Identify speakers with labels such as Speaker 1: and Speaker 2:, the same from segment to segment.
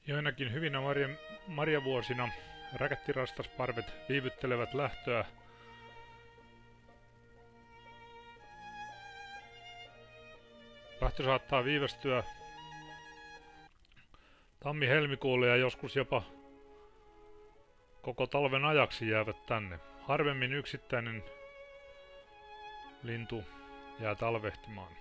Speaker 1: Joinakin hyvinä marjavuosina räkättirastasparvet viivyttelevät lähtöä. Lähtö saattaa viivästyä tammi-helmikuulle ja joskus jopa koko talven ajaksi jäävät tänne. Harvemmin yksittäinen lintu jää talvehtimaan.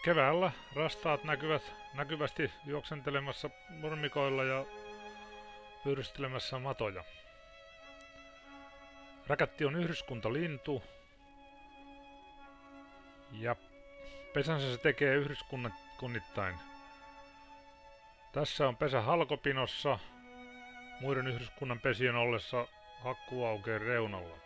Speaker 1: Keväällä rastaat näkyvät näkyvästi juoksentelemassa nurmikoilla ja pyyristelemässä matoja. Räkätti on yhdyskuntalintu ja pesänsä se tekee yhdyskunnittain. Tässä on pesä halkopinossa muiden yhdyskunnan pesien ollessa hakkuaukeen reunalla.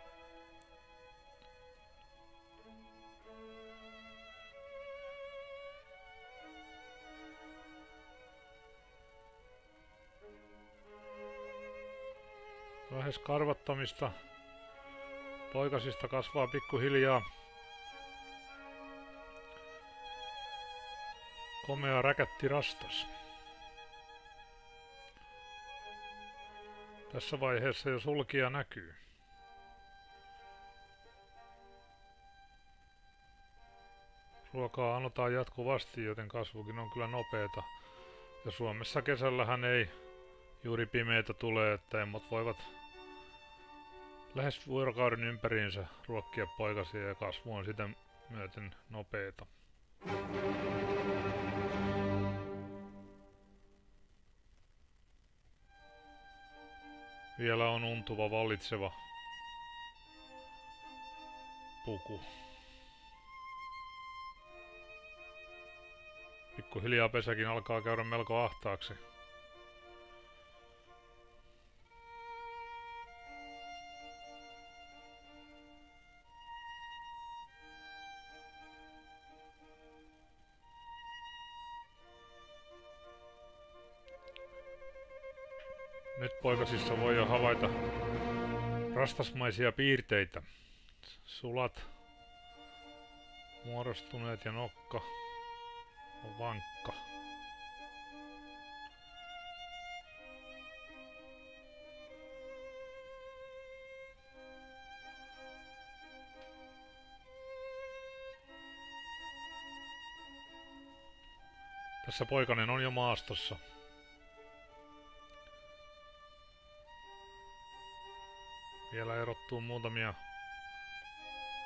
Speaker 1: Lähes karvattomista poikasista kasvaa pikkuhiljaa komea räkättirastas. Tässä vaiheessa jo sulkija näkyy. Ruokaa anotaan jatkuvasti, joten kasvukin on kyllä nopeeta. Ja Suomessa kesällähän ei juuri pimeitä tule, että emmot voivat lähes vuorokauden ympäriinsä ruokkia poikasia ja kasvu on sitä myöten nopeeta. Vielä on untuva vallitseva puku. Pikkuhiljaa pesäkin alkaa käydä melko ahtaaksi. Nyt poikasissa voi jo havaita rastasmaisia piirteitä. Sulat muodostuneet ja nokka on vankka. Tässä poikanen on jo maastossa. Vielä erottuu muutamia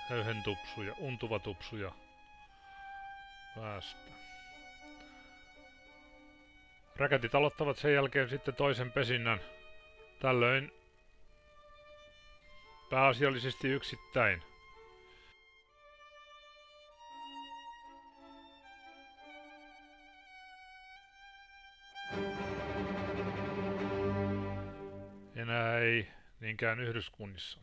Speaker 1: höyhentupsuja, untuvatupsuja päästä. Räkätit aloittavat sen jälkeen sitten toisen pesinnän. Tällöin pääasiallisesti yksittäin. Enää ei niinkään yhdyskunnissa.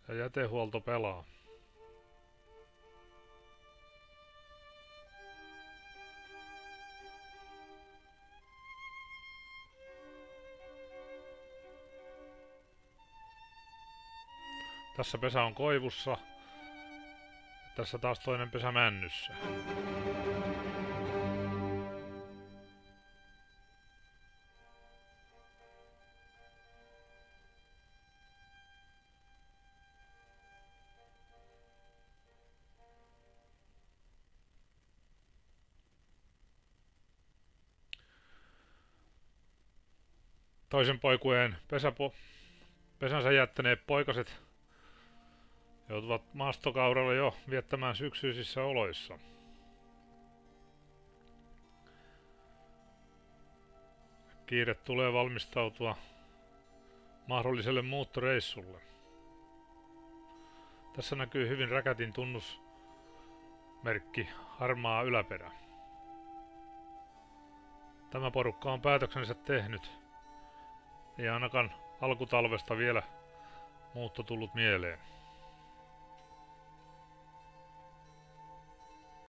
Speaker 1: Ja jätehuolto pelaa. Tässä pesä on koivussa. Tässä taas toinen pesä männyssä. Toisen poikueen pesänsä jättäneet poikaset joutuvat maastokaudella jo viettämään syksyisissä oloissa. Kiire tulee valmistautua mahdolliselle muuttoreissulle. Tässä näkyy hyvin räkätin tunnusmerkki, harmaa yläperä. Tämä porukka on päätöksensä tehnyt. Ei ainakaan alkutalvesta vielä muutto tullut mieleen.